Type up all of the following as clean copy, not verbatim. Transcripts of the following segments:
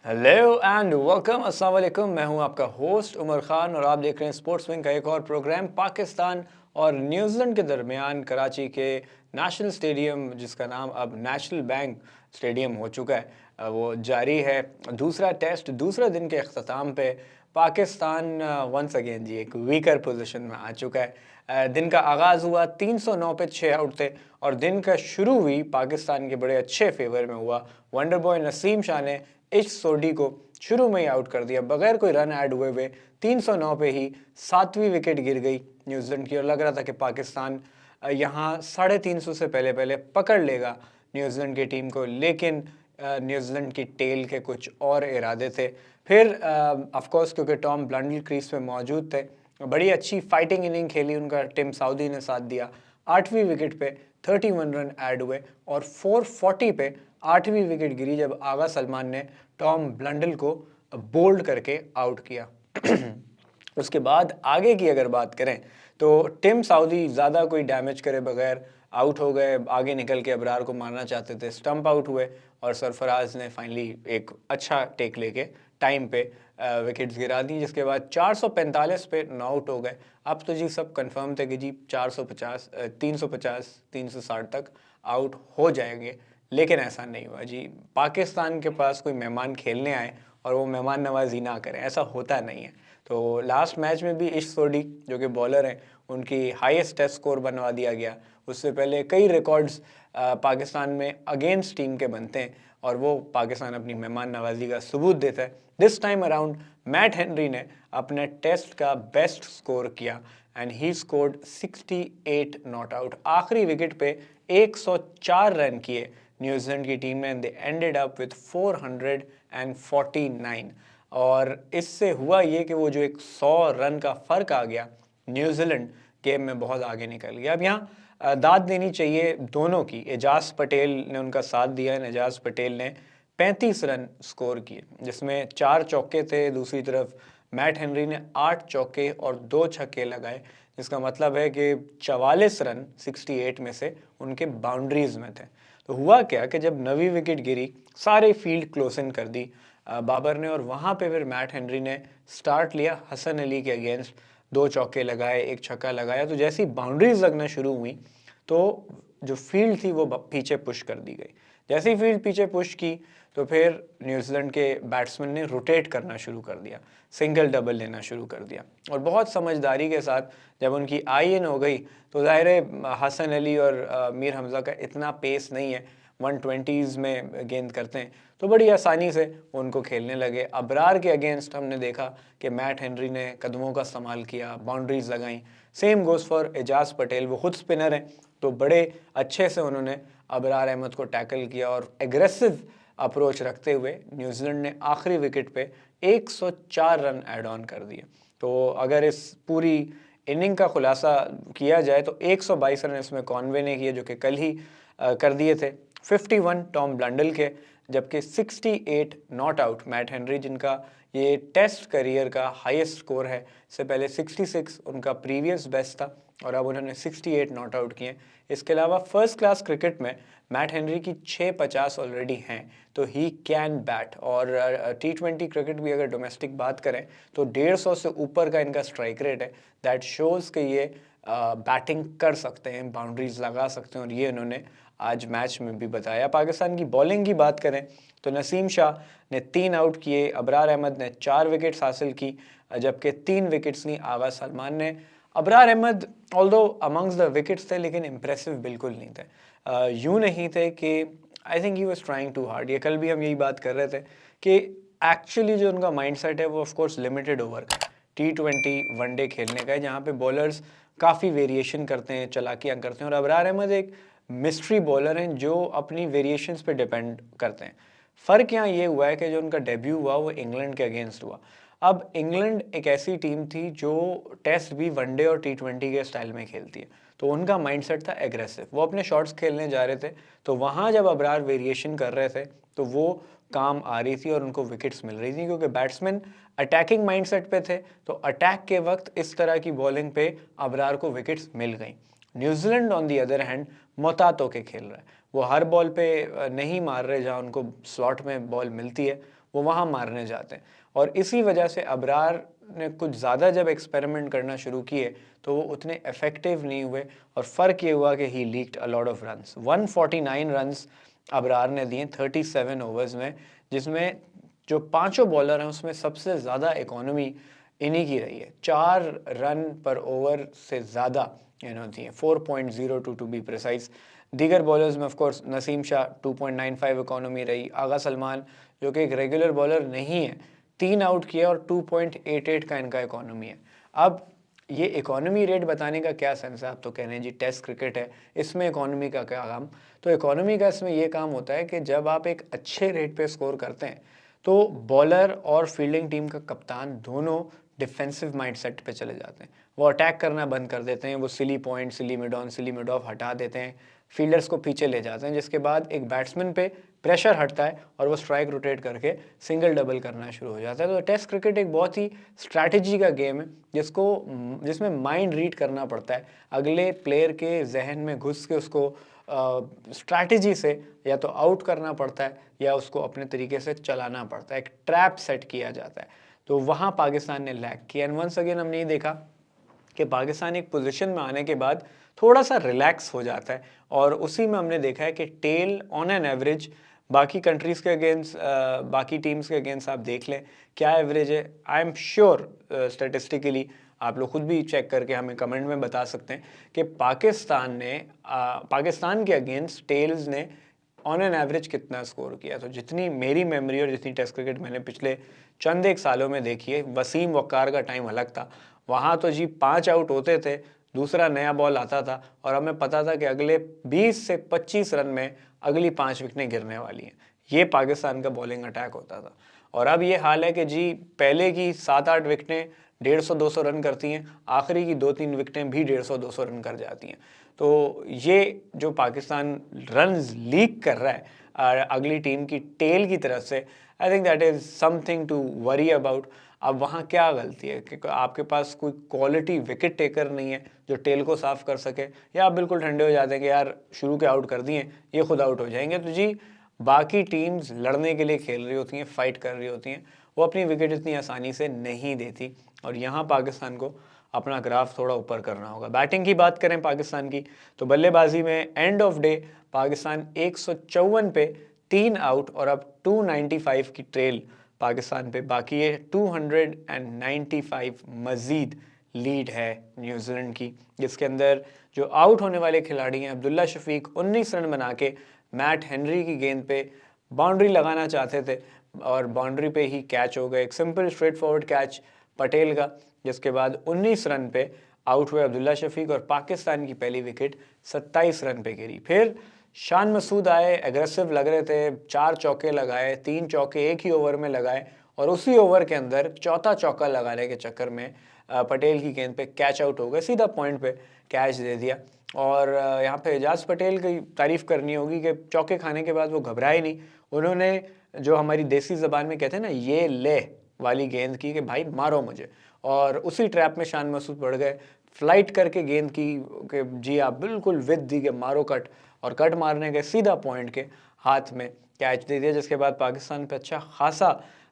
Hello and welcome, अस्सलाम वालेकुम। मैं हूं आपका होस्ट उमर खान और आप देख रहे हैं स्पोर्ट्स विंग का एक और प्रोग्राम। पाकिस्तान और न्यूजीलैंड के दरमियान कराची के नेशनल स्टेडियम, जिसका नाम अब नेशनल बैंक स्टेडियम हो चुका है, वो जारी है। दूसरा टेस्ट दूसरे दिन के अख्ताम पे पाकिस्तान वंस अगेन जी एक वीकर पोजीशन में आ चुका है। दिन का आगाज़ हुआ 309 पे 6 आउट थे और दिन का शुरू भी पाकिस्तान के बड़े अच्छे फेवर में हुआ। वंडर बॉय नसीम शाह ने इश सोडी को शुरू में ही आउट कर दिया बगैर कोई रन ऐड हुए 309 पे ही 7वीं विकेट गिर गई न्यूजीलैंड की और लग रहा था कि पाकिस्तान यहाँ 350 से पहले पहले पकड़ लेगा न्यूजीलैंड की टीम को, लेकिन न्यूजीलैंड की टेल के कुछ और इरादे थे। फिर ऑफ कोर्स क्योंकि टॉम ब्लंडल क्रीज पे मौजूद थे, बड़ी अच्छी फाइटिंग इनिंग खेली उनका, टिम साउदी ने साथ दिया। 8वीं विकेट पे 31 रन ऐड हुए और 440 पे 8वीं विकेट गिरी जब आगा सलमान ने टॉम ब्लंडल को बोल्ड करके आउट किया। उसके बाद आगे की अगर बात करें तो टिम साउदी ज़्यादा कोई डैमेज करे बगैर आउट हो गए, आगे निकल के अबरार को मारना चाहते थे, स्टंप आउट हुए और सरफराज ने फाइनली एक अच्छा टेक लेके टाइम पे विकेट्स गिरा दी, जिसके बाद 445 पे नॉट हो गए। अब तो जी सब कंफर्म थे कि जी 450 350 360 तक आउट हो जाएंगे, लेकिन ऐसा नहीं हुआ जी। पाकिस्तान के पास कोई मेहमान खेलने आए और वो मेहमान नवाजी ना करें, ऐसा होता नहीं है। तो लास्ट मैच में भी इश सोडी जो कि बॉलर हैं, उनकी हाईएस्ट टेस्ट स्कोर बनवा दिया गया। उससे पहले कई रिकॉर्ड्स पाकिस्तान में अगेंस्ट टीम के बनते हैं और वो पाकिस्तान अपनी मेहमान नवाजी का सबूत देता है। This time around Matt Henry ने अपने टेस्ट का बेस्ट स्कोर किया and he scored 68 not out. आखिरी विकेट पे 104 रन किए न्यूजीलैंड की टीम ने, दे एंडेड अप विथ 449। और इससे हुआ ये कि वो जो एक 100 रन का फ़र्क आ गया, न्यूजीलैंड गेम में बहुत आगे निकल गया। अब यहाँ दाद देनी चाहिए दोनों की। एजाज पटेल ने उनका साथ दिया। एजाज पटेल ने 35 रन स्कोर किए, जिसमें 4 चौके थे। दूसरी तरफ मैट हेनरी ने 8 चौके और 2 छक्के लगाए, जिसका मतलब है कि 44 रन 68 में से उनके बाउंड्रीज में थे। तो हुआ क्या कि जब नवी विकेट गिरी, सारे फील्ड क्लोज इन कर दी बाबर ने और वहाँ पे फिर मैट हेनरी ने स्टार्ट लिया हसन अली के अगेंस्ट। 2 चौके लगाए, 1 छक्का लगाया। तो जैसी बाउंड्रीज लगना शुरू हुई तो जो फील्ड थी वो पीछे पुश कर दी गई। जैसे ही फील्ड पीछे पुश की तो फिर न्यूजीलैंड के बैट्समैन ने रोटेट करना शुरू कर दिया, सिंगल डबल लेना शुरू कर दिया और बहुत समझदारी के साथ जब उनकी आई इन हो गई तो ज़ाहिर है हसन अली और मीर हमज़ा का इतना पेस नहीं है, 120s में गेंद करते हैं, तो बड़ी आसानी से उनको खेलने लगे। अबरार के अगेंस्ट हमने देखा कि मैट हेनरी ने कदमों का इस्तेमाल किया, बाउंड्रीज लगाई। Same goes for Ajaz Patel, वो खुद स्पिनर हैं तो बड़े अच्छे से उन्होंने अबरार अहमद को टैकल किया और एग्रेसिव अप्रोच रखते हुए न्यूजीलैंड ने आखिरी विकेट पे 104 रन ऐड ऑन कर दिए। तो अगर इस पूरी इनिंग का खुलासा किया जाए तो 122 रन इसमें कॉनवे ने किए, जो कि कल ही कर दिए थे। 51 टॉम ब्लंडल के, जबकि 68 नॉट आउट मैट हेनरी, जिनका ये टेस्ट करियर का हाईएस्ट स्कोर है। इससे पहले 66 उनका प्रीवियस बेस्ट था और अब उन्होंने 68 नॉट आउट किए। इसके अलावा फर्स्ट क्लास क्रिकेट में मैट हेनरी की 650 ऑलरेडी हैं, तो ही कैन बैट। और T20 क्रिकेट भी अगर डोमेस्टिक बात करें तो 150 से ऊपर का इनका स्ट्राइक रेट है। दैट शोज़ कि ये बैटिंग कर सकते हैं, बाउंड्रीज लगा सकते हैं और ये इन्होंने आज मैच में भी बताया। पाकिस्तान की बॉलिंग की बात करें तो नसीम शाह ने 3 आउट किए, अबरार अहमद ने 4 विकेट्स हासिल की, जबकि 3 विकेट्स ली आगा सलमान ने। Abrar Ahmed although amongst the wickets थे लेकिन इम्प्रेसिव बिल्कुल नहीं थे। यूँ नहीं थे कि I think he was trying too hard. ये कल भी हम यही बात कर रहे थे कि एक्चुअली जो उनका माइंडसेट है वो ऑफकोर्स लिमिटेड ओवर का T20 वनडे खेलने का है, जहाँ पे बॉलर्स काफ़ी वेरिएशन करते हैं, चलाकियाँ करते हैं और अबरार अहमद एक मिस्ट्री बॉलर हैं जो अपनी वेरिएशंस पे डिपेंड करते हैं। फ़र्क यहाँ ये हुआ है कि जो उनका डेब्यू हुआ वो इंग्लैंड के अगेंस्ट हुआ। अब इंग्लैंड एक ऐसी टीम थी जो टेस्ट भी वनडे और T20 के स्टाइल में खेलती है, तो उनका माइंडसेट था एग्रेसिव। वो अपने शॉट्स खेलने जा रहे थे, तो वहाँ जब अबरार वेरिएशन कर रहे थे तो वो काम आ रही थी और उनको विकेट्स मिल रही थी, क्योंकि बैट्समैन अटैकिंग माइंडसेट पे थे। तो अटैक के वक्त इस तरह की बॉलिंग पे अबरार को विकेट्स मिल गई। New Zealand on the other hand मोहतात होके खेल रहा है। वो हर बॉल पे नहीं मार रहे जहाँ उनको स्लॉट में बॉल मिलती है, वो वहाँ मारने जाते हैं। और इसी वजह से अबरार ने कुछ ज़्यादा जब एक्सपेरिमेंट करना शुरू किए तो वो उतने इफेक्टिव नहीं हुए और फ़र्क ये हुआ कि he leaked a lot of runs. 149 runs Abrar ने दिए 37 ओवर्स में, जिसमें जो पांचों बॉलर हैं उसमें सबसे ज़्यादा इकोनॉमी इन्हीं की रही है। 4 रन पर ओवर से ज़्यादा दिए, 4.02 टू बी प्रिसाइज। दीगर बॉलर्स में of course Naseem Shah 2.95 economy रही। आगा सलमान जो कि एक रेगुलर बॉलर नहीं है, 3 आउट किया और 2.88 का इनका इकोनॉमी है। अब ये इकोनॉमी रेट बताने का क्या सेंस है? आप तो कह रहे हैं जी टेस्ट क्रिकेट है, इसमें इकोनॉमी का क्या काम? तो इकोनॉमी का इसमें ये काम होता है कि जब आप एक अच्छे रेट पे स्कोर करते हैं तो बॉलर और फील्डिंग टीम का कप्तान दोनों डिफेंसिव माइंडसेट पे चले जाते हैं। वो अटैक करना बंद कर देते हैं, वो silly point, silly mid on, silly mid of हटा देते हैं, फील्डर्स को पीछे ले जाते हैं, जिसके बाद एक बैट्समैन पे प्रेशर हटता है और वो स्ट्राइक रोटेट करके सिंगल डबल करना शुरू हो जाता है। तो टेस्ट क्रिकेट एक बहुत ही स्ट्रैटेजी का गेम है जिसमें माइंड रीड करना पड़ता है, अगले प्लेयर के जहन में घुस के उसको स्ट्रैटेजी से या तो आउट करना पड़ता है या उसको अपने तरीके से चलाना पड़ता है, एक ट्रैप सेट किया जाता है। तो वहाँ पाकिस्तान ने लैक किया एंड वंस अगेन हमने ये देखा कि पाकिस्तान एक पोजीशन में आने के बाद थोड़ा सा रिलैक्स हो जाता है और उसी में हमने देखा है कि टेल ऑन एन एवरेज बाकी कंट्रीज़ के अगेंस्ट, बाकी टीम्स के अगेंस्ट आप देख लें क्या एवरेज है। आई एम श्योर स्टेटिस्टिकली आप लोग खुद भी चेक करके हमें कमेंट में बता सकते हैं कि पाकिस्तान के अगेंस्ट टेल्स ने ऑन एन एवरेज कितना स्कोर किया। तो जितनी मेरी मेमोरी और जितनी टेस्ट क्रिकेट मैंने पिछले चंद एक सालों में देखी है, वसीम वक्कार का टाइम अलग था, वहाँ तो जी 5 आउट होते थे, दूसरा नया बॉल आता था और हमें पता था कि अगले 20 से 25 रन में अगली 5 विकेटें गिरने वाली हैं। ये पाकिस्तान का बॉलिंग अटैक होता था। और अब ये हाल है कि जी पहले की 7-8 विकेटें 150-200 रन करती हैं, आखिरी की 2-3 विकेटें भी 150-200 रन कर जाती हैं। तो ये जो पाकिस्तान रन्स लीक कर रहा है अगली टीम की टेल की तरफ से, I think that is something to worry about. अब वहाँ क्या गलती है कि आपके पास कोई क्वालिटी विकेट टेकर नहीं है जो टेल को साफ कर सके, या आप बिल्कुल ठंडे हो जाते हैं कि यार शुरू के आउट कर दिए, ये खुद आउट हो जाएंगे। तो जी बाकी टीम्स लड़ने के लिए खेल रही होती हैं, फाइट कर रही होती हैं, वो अपनी विकेट इतनी आसानी से नहीं देती और यहाँ पाकिस्तान को अपना ग्राफ थोड़ा ऊपर करना होगा। बैटिंग की बात करें पाकिस्तान की तो बल्लेबाजी में एंड ऑफ डे पाकिस्तान 154 पे 3 आउट और अब 295 की ट्रेल पाकिस्तान पे बाकी है। 295 मजीद लीड है न्यूजीलैंड की, जिसके अंदर जो आउट होने वाले खिलाड़ी हैं अब्दुल्ला शफीक 19 रन बना के मैट हेनरी की गेंद पे बाउंड्री लगाना चाहते थे और बाउंड्री पे ही कैच हो गए। एक simple straight forward catch Patel का, जिसके बाद 19 रन पे आउट हुए अब्दुल्ला शफीक और पाकिस्तान की पहली विकेट 27 रन पे गिरी। फिर शान मसूद आए, एग्रेसिव लग रहे थे, 4 चौके लगाए, 3 चौके एक ही ओवर में लगाए और उसी ओवर के अंदर चौथा चौका लगाने के चक्कर में पटेल की गेंद पे कैच आउट हो गए, सीधा पॉइंट पे कैच दे दिया। और यहाँ पे एजाज पटेल की तारीफ करनी होगी कि चौके खाने के बाद वो घबराए नहीं, उन्होंने जो हमारी देसी ज़बान में कहते हैं ना ये ले वाली गेंद की कि भाई मारो मुझे, और उसी ट्रैप में शान मसूद पड़ गए, फ्लाइट करके गेंद की कि जी आप बिल्कुल विद दी के मारो कट, और कट मारने के सीधा पॉइंट के हाथ में कैच दे दिया, जिसके बाद पाकिस्तान पे अच्छा खासा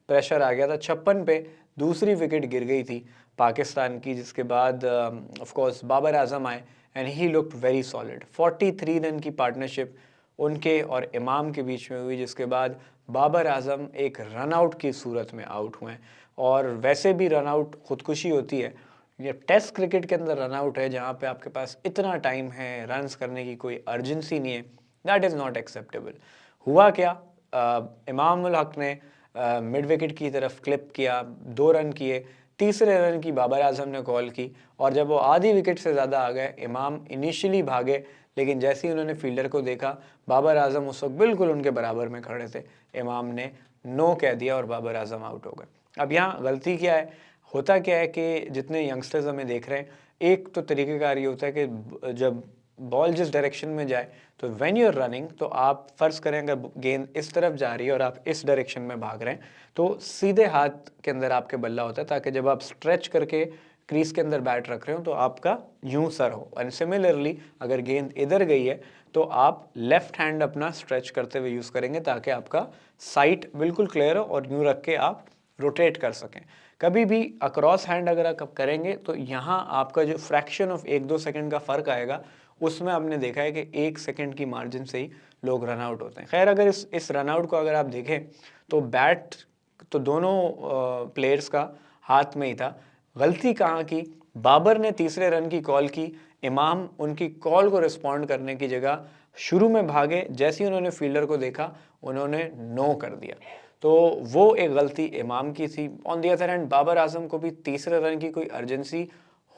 प्रेशर आ गया था। 56 पे दूसरी विकेट गिर गई थी पाकिस्तान की, जिसके बाद ऑफ कोर्स बाबर आजम आए and he looked very solid. 43 run की पार्टनरशिप उनके और इमाम के बीच में हुई, जिसके बाद बाबर आजम एक रन आउट की सूरत में आउट हुए। और वैसे भी रन आउट खुदकुशी होती है, ये टेस्ट क्रिकेट के अंदर रन आउट है जहाँ पे आपके पास इतना टाइम है, रन्स करने की कोई अर्जेंसी नहीं है, दैट इज़ नॉट एक्सेप्टेबल। हुआ क्या, इमाम उल हक ने मिड विकेट की तरफ क्लिप किया, 2 रन किए, तीसरे रन की बाबर आजम ने कॉल की और जब वो आधी विकेट से ज़्यादा आ गए इमाम इनिशियली भागे, लेकिन जैसे ही उन्होंने फील्डर को देखा बाबर आजम उस वक्त बिल्कुल उनके बराबर में खड़े थे, इमाम ने नो कह दिया और बाबर आजम आउट हो गए। अब यहाँ गलती क्या है, होता क्या है कि जितने यंगस्टर्स हमें देख रहे हैं, एक तो तरीक़ेकार ये होता है कि जब बॉल जिस डायरेक्शन में जाए तो व्हेन यू आर रनिंग, तो आप फ़र्ज़ करें अगर गेंद इस तरफ जा रही है और आप इस डायरेक्शन में भाग रहे हैं तो सीधे हाथ के अंदर आपके बल्ला होता है, ताकि जब आप स्ट्रेच करके क्रीज के अंदर बैट रख रहे हो तो आपका यूं सर हो। एंड सिमिलरली अगर गेंद इधर गई है तो आप लेफ्ट हैंड अपना स्ट्रेच करते हुए यूज़ करेंगे ताकि आपका साइट बिल्कुल क्लियर हो और यूँ रख के आप रोटेट कर सकें। कभी भी अक्रॉस हैंड अगर आप करेंगे तो यहाँ आपका जो फ्रैक्शन ऑफ 1-2 सेकंड का फ़र्क आएगा, उसमें आपने देखा है कि 1 सेकंड की मार्जिन से ही लोग रन आउट होते हैं। खैर अगर इस रन आउट को अगर आप देखें तो बैट तो दोनों प्लेयर्स का हाथ में ही था। गलती कहाँ की? बाबर ने तीसरे रन की कॉल की, इमाम उनकी कॉल को रिस्पॉन्ड करने की जगह शुरू में भागे, जैसे ही उन्होंने फील्डर को देखा उन्होंने नो कर दिया। तो वो एक गलती इमाम की थी। On the other hand Babar Azam को भी तीसरे रन की कोई अर्जेंसी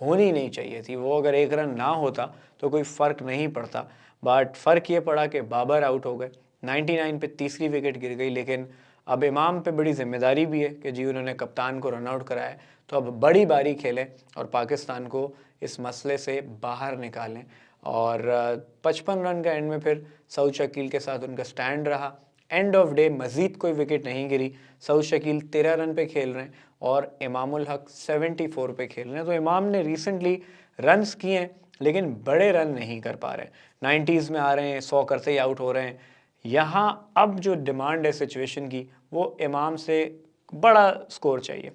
होनी नहीं चाहिए थी। वो अगर एक रन ना होता तो कोई फ़र्क नहीं पड़ता, बट फ़र्क ये पड़ा कि बाबर आउट हो गए। 99 पे तीसरी विकेट गिर गई, लेकिन अब इमाम पे बड़ी जिम्मेदारी भी है कि जी उन्होंने कप्तान को रन आउट कराया, तो अब बड़ी बारी खेलें और पाकिस्तान को इस मसले से बाहर निकालें। और 55 रन का एंड में फिर सऊद शकील के साथ उनका स्टैंड रहा। एंड ऑफ डे मज़ीद कोई विकेट नहीं गिरी। सऊद शकील 13 रन पे खेल रहे हैं और इमामुल हक 74 पे खेल रहे हैं। तो इमाम ने रिसेंटली रन्स किए हैं लेकिन बड़े रन नहीं कर पा रहे हैं। 90s में आ रहे हैं, 100 करते ही आउट हो रहे हैं। यहाँ अब जो डिमांड है सिचुएशन की, वो इमाम से बड़ा स्कोर चाहिए,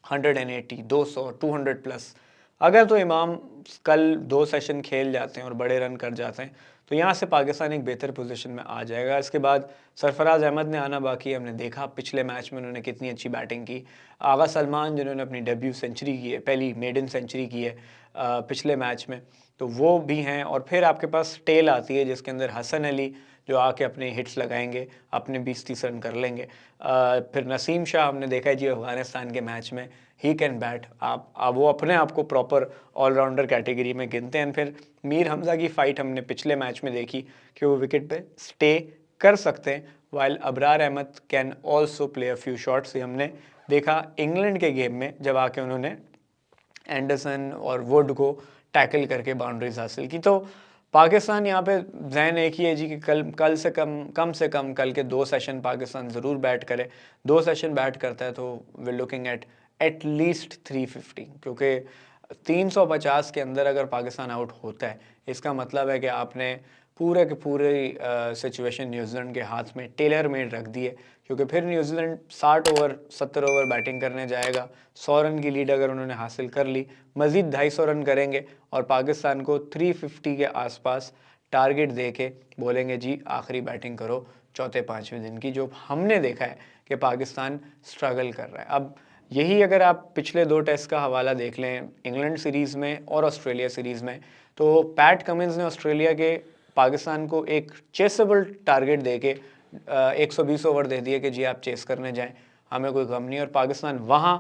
180, 200, 200 प्लस। अगर तो इमाम कल 2 सेशन खेल जाते हैं और बड़े रन कर जाते हैं तो यहाँ से पाकिस्तान एक बेहतर पोजीशन में आ जाएगा। इसके बाद सरफराज अहमद ने आना बाकी है। हमने देखा पिछले मैच में उन्होंने कितनी अच्छी बैटिंग की। आगा सलमान जिन्होंने अपनी डेब्यू सेंचुरी की है, पहली मेडन सेंचुरी की है पिछले मैच में, तो वो भी हैं। और फिर आपके पास टेल आती है जिसके अंदर हसन अली जो आके अपने हिट्स लगाएंगे, अपने 20-30 रन कर लेंगे। फिर नसीम शाह हमने देखा है जी अफगानिस्तान के मैच में, ही कैन बैट। आप वो अपने आप को प्रॉपर ऑलराउंडर कैटेगरी में गिनते हैं। फिर मीर हमज़ा की फ़ाइट हमने पिछले मैच में देखी कि वो विकेट पे स्टे कर सकते हैं, while Abrar Ahmed can also play a few shots. हमने देखा इंग्लैंड के गेम में जब आके उन्होंने एंडरसन और वुड को टैकल करके बाउंड्रीज हासिल की। तो पाकिस्तान यहाँ पे जहन एक ही है जी कि कल से कम से कम कल के 2 सेशन पाकिस्तान ज़रूर बैट करे। 2 सेशन बैट करता है तो वी लुकिंग एट लीस्ट 350, क्योंकि 350 के अंदर अगर पाकिस्तान आउट होता है इसका मतलब है कि आपने पूरे के पूरे सिचुएशन न्यूजीलैंड के हाथ में टेलर मेड रख दी है। क्योंकि फिर न्यूजीलैंड 60 ओवर 70 ओवर बैटिंग करने जाएगा। 100 रन की लीड अगर उन्होंने हासिल कर ली, मज़ीद 250 रन करेंगे और पाकिस्तान को 350 के आसपास टारगेट दे के बोलेंगे जी आखिरी बैटिंग करो चौथे पाँचवें दिन की, जो हमने देखा है कि पाकिस्तान स्ट्रगल कर रहा है। अब यही अगर आप पिछले 2 टेस्ट का हवाला देख लें, इंग्लैंड सीरीज़ में और ऑस्ट्रेलिया सीरीज़ में, तो पैट कमिंस ने ऑस्ट्रेलिया के पाकिस्तान को एक चेसेबल टारगेट दे के 120 ओवर दे दिए कि जी आप चेस करने जाएं, हमें कोई गम नहीं। और पाकिस्तान वहाँ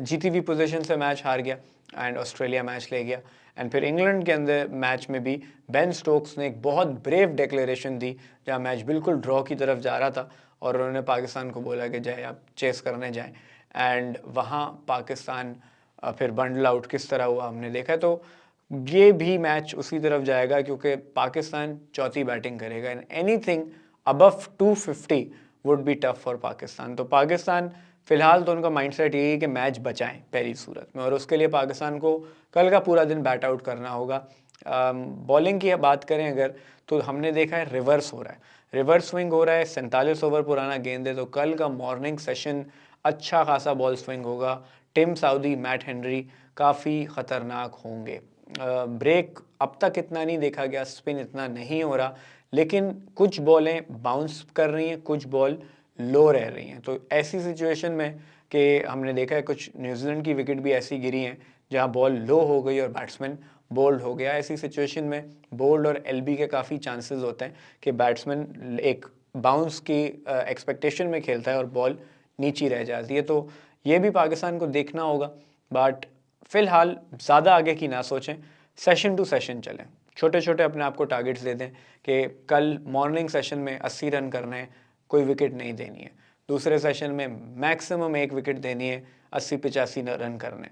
जीती हुई पोजीशन से मैच हार गया एंड ऑस्ट्रेलिया मैच ले गया। एंड फिर इंग्लैंड के अंदर मैच में भी बेन स्टोक्स ने एक बहुत ब्रेव डिक्लेरेशन दी जहाँ मैच बिल्कुल ड्रॉ की तरफ जा रहा था और उन्होंने पाकिस्तान को बोला कि जाए आप चेस करने जाएं। एंड वहाँ पाकिस्तान फिर बंडल आउट किस तरह हुआ हमने देखा। तो ये भी मैच उसी तरफ जाएगा क्योंकि पाकिस्तान चौथी बैटिंग करेगा and anything above 250 would be tough for Pakistan. तो पाकिस्तान फिलहाल तो उनका माइंडसेट यही है कि मैच बचाएं पहली सूरत में, और उसके लिए पाकिस्तान को कल का पूरा दिन बैट आउट करना होगा। बॉलिंग की बात करें अगर, तो हमने देखा है रिवर्स हो रहा है, रिवर्स स्विंग हो रहा है। 47 ओवर पुराना गेंद है, तो कल का मॉर्निंग सेशन अच्छा खासा बॉल स्विंग होगा। टिम साउदी, मैट हेनरी काफ़ी ख़तरनाक होंगे। ब्रेक अब तक इतना नहीं देखा गया, स्पिन इतना नहीं हो रहा, लेकिन कुछ बॉलें बाउंस कर रही हैं, कुछ बॉल लो रह रही हैं। तो ऐसी सिचुएशन में कि हमने देखा है कुछ न्यूजीलैंड की विकेट भी ऐसी गिरी हैं जहां बॉल लो हो गई और बैट्समैन बोल्ड हो गया। ऐसी सिचुएशन में बोल्ड और एलबी के काफ़ी चांसेस होते हैं कि बैट्समैन एक बाउंस की एक्सपेक्टेशन में खेलता है और बॉल नीची रह जाती है। तो ये भी पाकिस्तान को देखना होगा, बट फिलहाल ज़्यादा आगे की ना सोचें, सेशन टू सेशन चलें, छोटे छोटे अपने आप को टारगेट्स दे दें कि कल मॉर्निंग सेशन में 80 रन करने हैं, कोई विकेट नहीं देनी है। दूसरे सेशन में मैक्सिमम 1 विकेट देनी है, 80-85 रन करने।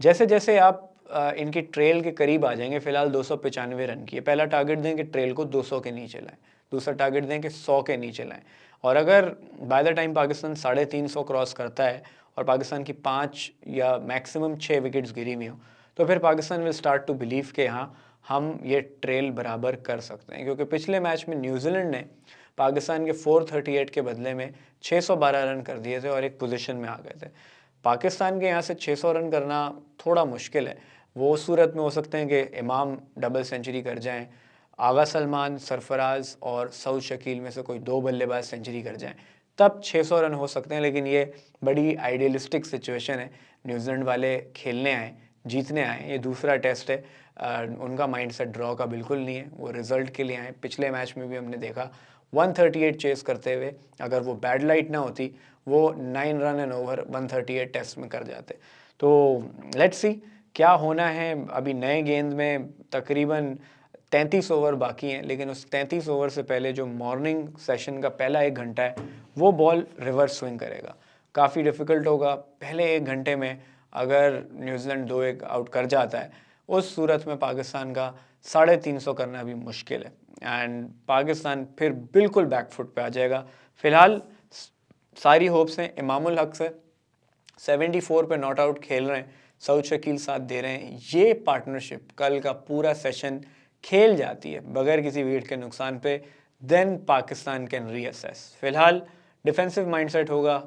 जैसे जैसे आप इनकी ट्रेल के करीब आ जाएंगे, फिलहाल 295 रन की है, पहला टारगेट दें कि ट्रेल को 200 के नीचे लाएं, दूसरा टारगेट दें कि 100 के नीचे लाएं। और अगर by the time Pakistan 350 cross करता है और पाकिस्तान की 5 या मैक्सिमम 6 विकेट्स गिरी हुई हो, तो फिर Pakistan will start to believe कि हाँ हम ये ट्रेल बराबर कर सकते हैं, क्योंकि पिछले मैच में न्यूजीलैंड ने पाकिस्तान के 438 के बदले में 612 रन कर दिए थे और एक पोजीशन में आ गए थे। पाकिस्तान के यहाँ से 600 रन करना थोड़ा मुश्किल है। वो सूरत में हो सकते हैं कि इमाम डबल सेंचुरी कर जाएं, आगा सलमान, सरफराज और सऊद शकील में से कोई 2 बल्लेबाज सेंचुरी कर जाएं, तब 600 रन हो सकते हैं। लेकिन ये बड़ी आइडियलिस्टिक सिचुएशन है। न्यूजीलैंड वाले खेलने आए, जीतने आए, ये दूसरा टेस्ट है। उनका माइंडसेट ड्रॉ का बिल्कुल नहीं है, वो रिजल्ट के लिए आए। पिछले मैच में भी हमने देखा 138 चेस करते हुए, अगर वो बैड लाइट ना होती वो 9 रन एंड ओवर 138 टेस्ट में कर जाते। तो लेट्स सी क्या होना है। अभी नए गेंद में तकरीबन 33 ओवर बाकी हैं, लेकिन उस 33 ओवर से पहले जो मॉर्निंग सेशन का पहला 1 घंटा है वो बॉल रिवर्स स्विंग करेगा। काफ़ी डिफ़िकल्ट होगा। पहले 1 घंटे में अगर न्यूजीलैंड 2-1 आउट कर जाता है, उस सूरत में पाकिस्तान का 350 करना भी मुश्किल है एंड पाकिस्तान फिर बिल्कुल बैकफुट पे आ जाएगा। फिलहाल सारी होप्स हैं इमामुल हक से, 74 पे नॉट आउट खेल रहे हैं, सऊद शकील साथ दे रहे हैं। ये पार्टनरशिप कल का पूरा सेशन खेल जाती है बगैर किसी विकेट के नुकसान पे, देन पाकिस्तान कैन रीअसेस। फिलहाल डिफेंसिव माइंडसेट होगा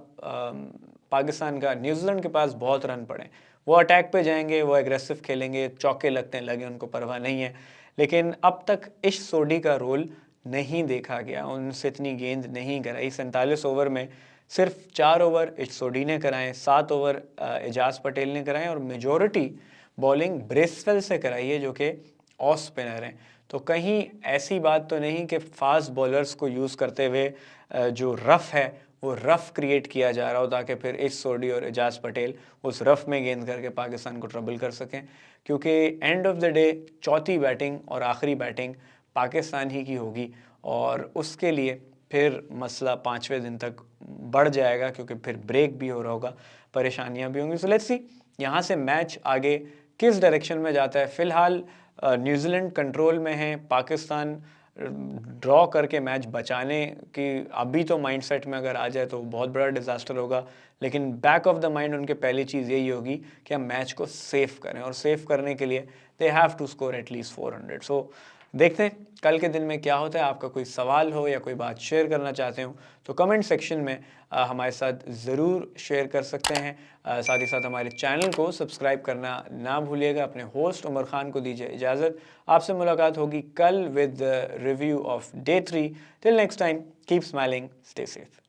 पाकिस्तान का। न्यूजीलैंड के पास बहुत रन पड़े, वो अटैक पे जाएंगे, वो एग्रेसिव खेलेंगे, चौके लगते हैं लगे, उनको परवाह नहीं है। लेकिन अब तक इश सोडी का रोल नहीं देखा गया, उनसे इतनी गेंद नहीं कराई। 47 ओवर में सिर्फ 4 ओवर इश सोडी ने कराए, 7 ओवर एजाज पटेल ने कराए और मेजॉरिटी बॉलिंग ब्रेसवेल से कराई है जो कि ऑफ स्पिनर हैं। तो कहीं ऐसी बात तो नहीं कि फास्ट बॉलर्स को यूज़ करते हुए जो रफ़ है वो रफ़ क्रिएट किया जा रहा हो ताकि फिर इश सोडी और एजाज पटेल उस रफ़ में गेंद करके पाकिस्तान को ट्रबल कर सकें। क्योंकि एंड ऑफ द डे चौथी बैटिंग और आखिरी बैटिंग पाकिस्तान ही की होगी और उसके लिए फिर मसला 5वें दिन तक बढ़ जाएगा, क्योंकि फिर ब्रेक भी हो रहा होगा, परेशानियां भी होंगी। सो लेट्स सी यहाँ से मैच आगे किस डायरेक्शन में जाता है। फिलहाल न्यूजीलैंड कंट्रोल में है, पाकिस्तान ड्रॉ करके मैच बचाने की अभी तो माइंडसेट में अगर आ जाए तो बहुत बड़ा डिज़ास्टर होगा, लेकिन बैक ऑफ द माइंड उनके पहली चीज़ यही होगी कि हम मैच को सेफ करें और सेफ करने के लिए they have to score at least 400। So देखते हैं कल के दिन में क्या होता है। आपका कोई सवाल हो या कोई बात शेयर करना चाहते हो तो कमेंट सेक्शन में हमारे साथ ज़रूर शेयर कर सकते हैं। साथ ही साथ हमारे चैनल को सब्सक्राइब करना ना भूलिएगा। अपने होस्ट उमर खान को दीजिए इजाज़त। आपसे मुलाकात होगी कल with review of day 3। Till next time, keep smiling, stay safe.